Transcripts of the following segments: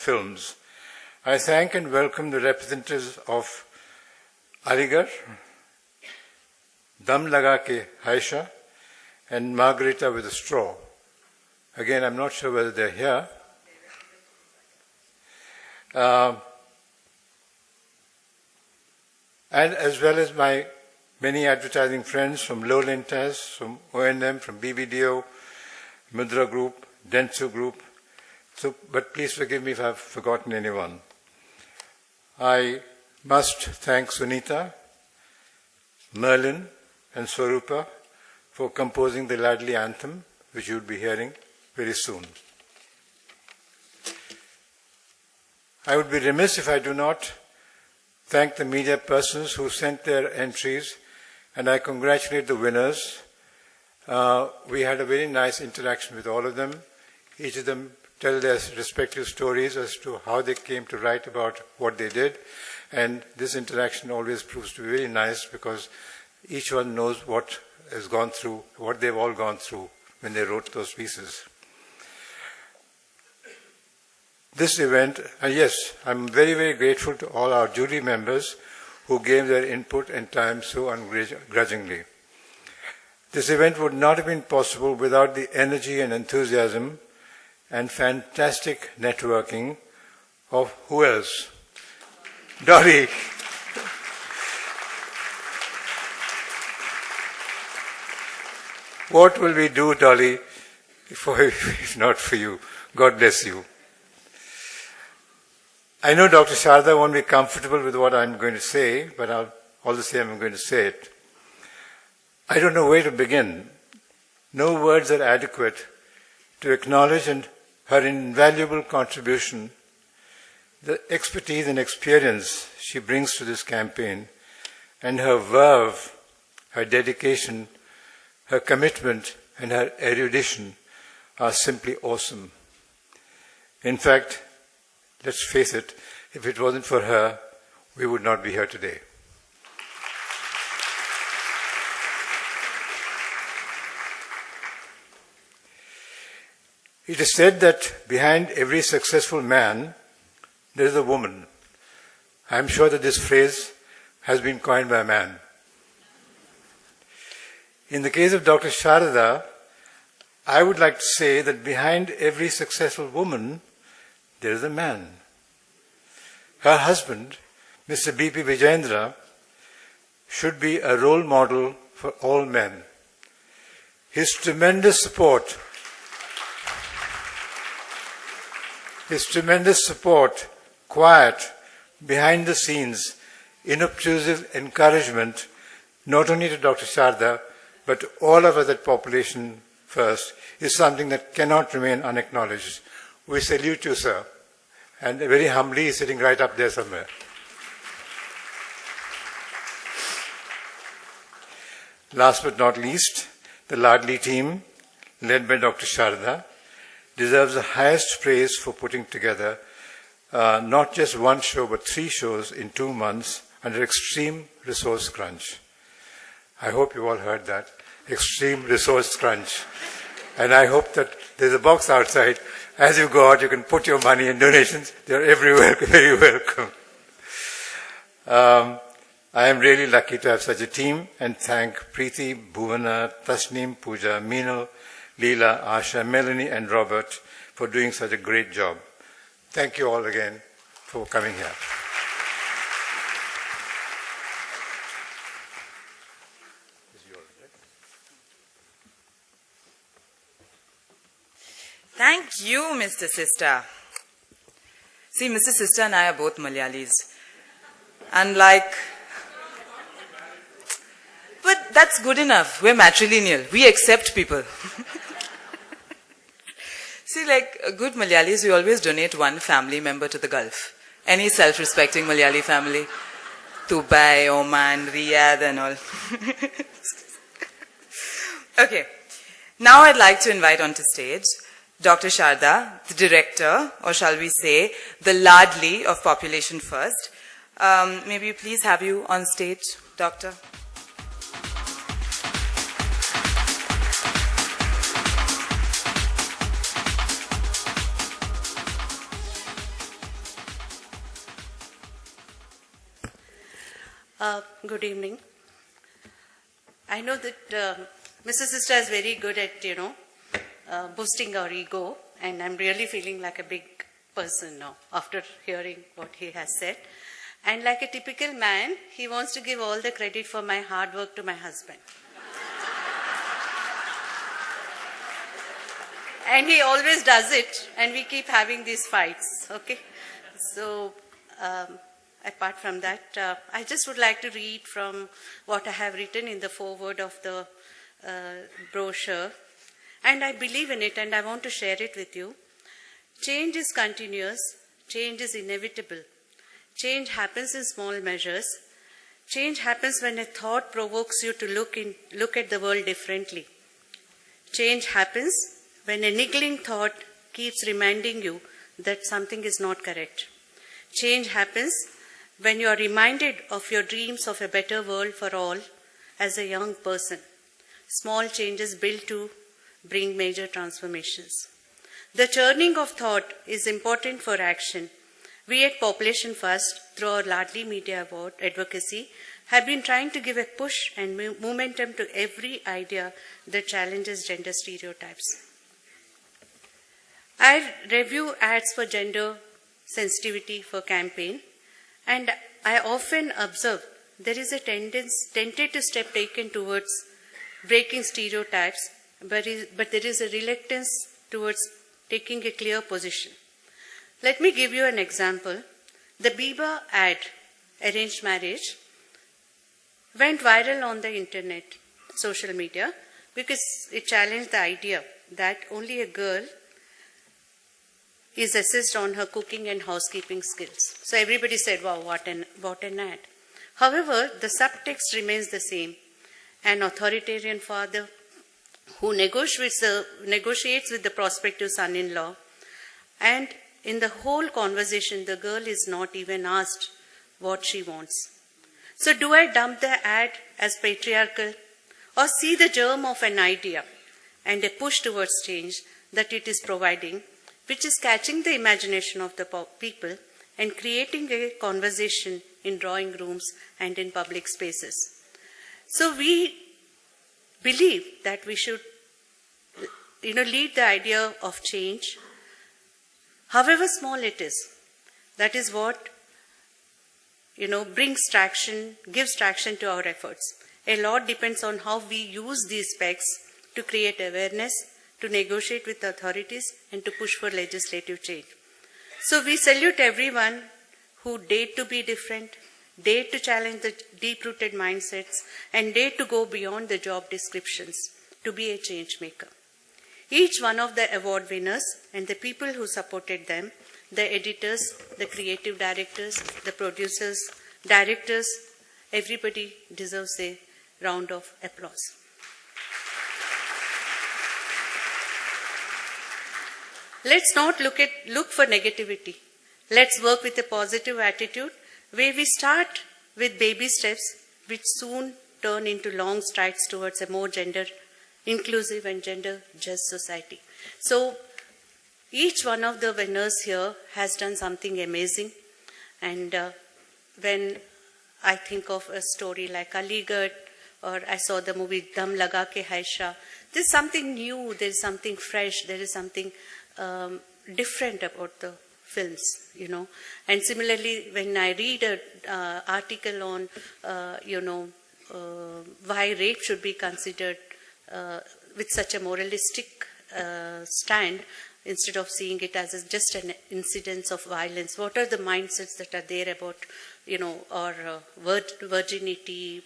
films. I thank and welcome the representatives of Aligarh, Dam Laga Ke Haisha, and Margarita with a Straw. Again, I'm not sure whether they're here. And as well as my many advertising friends from Lowland Taz, from O&M, from BBDO, Mudra Group, Dentsu Group. But please forgive me if I've forgotten anyone. I must thank Sunita, Merlin, and Swarupa for composing the Laadli anthem, which you'll be hearing very soon. I would be remiss if I do not thank the media persons who sent their entries, and I congratulate the winners. We had a very nice interaction with all of them. Each of them tell their respective stories as to how they came to write about what they did, and this interaction always proves to be very nice because each one knows what has gone through, what they've all gone through when they wrote those pieces. This event, yes, I'm very, very grateful to all our jury members who gave their input and time so ungrudgingly. This event would not have been possible without the energy and enthusiasm and fantastic networking of who else? Dolly. What will we do, Dolly, if not for you? God bless you. I know Dr. Sharda won't be comfortable with what I'm going to say, but all the same I'm going to say it. I don't know where to begin. No words are adequate to acknowledge her invaluable contribution, the expertise and experience she brings to this campaign, and her verve, her dedication, her commitment, and her erudition are simply awesome. In fact, let's face it, if it wasn't for her, we would not be here today. It is said that behind every successful man, there is a woman. I am sure that this phrase has been coined by a man. In the case of Dr. Sharda, I would like to say that behind every successful woman, there is a man. Her husband, Mr. B.P. Vijayendra, should be a role model for all men. His tremendous support, quiet, behind the scenes, inobtrusive encouragement, not only to Dr. Sharda, but to all of us at Population First, is something that cannot remain unacknowledged. We salute you, sir. And very humbly, he's sitting right up there somewhere. Last but not least, the Laadli team, led by Dr. Sharda, deserves the highest praise for putting together not just one show, but 3 shows in 2 months under extreme resource crunch. I hope you all heard that. Extreme resource crunch. And I hope that there's a box outside. As you go out, you can put your money and donations. They're everywhere, very welcome. I am really lucky to have such a team and thank Preeti, Bhuvana, Tasneem, Pooja, Meenal, Leela, Asha, Melanie, and Robert for doing such a great job. Thank you all again for coming here. Thank you, Mr. Sister. See, Mr. Sister and I are both Malayalis. But that's good enough. We're matrilineal. We accept people. See, like good Malayalis, we always donate one family member to the Gulf. Any self-respecting Malayali family. Dubai, Oman, Riyadh and all. Okay. Now I'd like to invite onto stage Dr. Sharda, the director, or shall we say, the Laadli of Population First. May we please have you on stage, Doctor? Good evening. I know that Mrs. Sister is very good at, boosting our ego, and I'm really feeling like a big person now after hearing what he has said. And like a typical man, he wants to give all the credit for my hard work to my husband. And he always does it, and we keep having these fights, okay? So, apart from that, I just would like to read from what I have written in the foreword of the brochure. And I believe in it, and I want to share it with you. Change is continuous. Change is inevitable. Change happens in small measures. Change happens when a thought provokes you to look at the world differently. Change happens when a niggling thought keeps reminding you that something is not correct. Change happens when you are reminded of your dreams of a better world for all as a young person. Small changes build to bring major transformations. The churning of thought is important for action. We at Population First, through our Laadli Media Award advocacy, have been trying to give a push and momentum to every idea that challenges gender stereotypes. I review ads for gender sensitivity for campaign, and I often observe there is a tentative step taken towards breaking stereotypes, but there is a reluctance towards taking a clear position. Let me give you an example. The Biba ad, arranged marriage, went viral on the internet, social media, because it challenged the idea that only a girl is assessed on her cooking and housekeeping skills. So everybody said, wow, what an ad. However, the subtext remains the same. An authoritarian father who negotiates with the prospective son-in-law, and in the whole conversation, the girl is not even asked what she wants. So do I dump the ad as patriarchal, or see the germ of an idea and a push towards change that it is providing, which is catching the imagination of the people and creating a conversation in drawing rooms and in public spaces? So we believe that we should, lead the idea of change, however small it is. That is what, brings traction, gives traction to our efforts. A lot depends on how we use these specs to create awareness, to negotiate with authorities, and to push for legislative change. So we salute everyone who dared to be different, dared to challenge the deep-rooted mindsets, and dared to go beyond the job descriptions to be a change maker. Each one of the award winners and the people who supported them, the editors, the creative directors, the producers, directors, everybody deserves a round of applause. Let's not look for negativity. Let's work with a positive attitude where we start with baby steps which soon turn into long strides towards a more gender inclusive and gender just society. So each one of the winners here has done something amazing, and when I think of a story like Aligarh, or I saw the movie Dam Laga Ke Haisha, there's something new, there's something fresh, there is something different about the films, And similarly, when I read an article on, why rape should be considered with such a moralistic stand, instead of seeing it as just an incidence of violence, what are the mindsets that are there about, or virginity,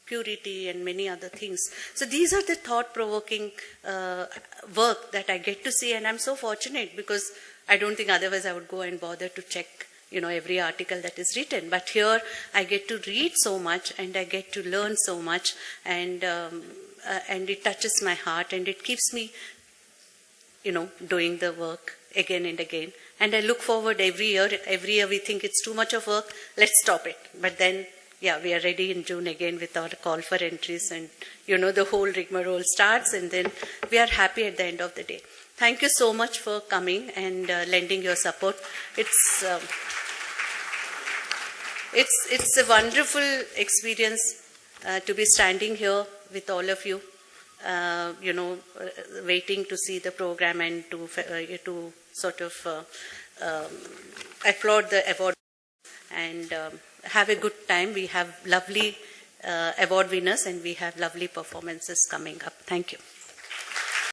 purity, and many other things. So these are the thought-provoking work that I get to see, and I'm so fortunate because I don't think otherwise I would go and bother to check, every article that is written. But here I get to read so much, and I get to learn so much, and it touches my heart, and it keeps me, doing the work again and again. And I look forward every year. Every year we think it's too much of work, let's stop it. But then, we are ready in June again with our call for entries, and the whole rigmarole starts, and then we are happy at the end of the day. Thank you so much for coming and lending your support. It's It's a wonderful experience to be standing here with all of you, waiting to see the program and to sort of applaud the award and have a good time. We have lovely award winners and we have lovely performances coming up. Thank you.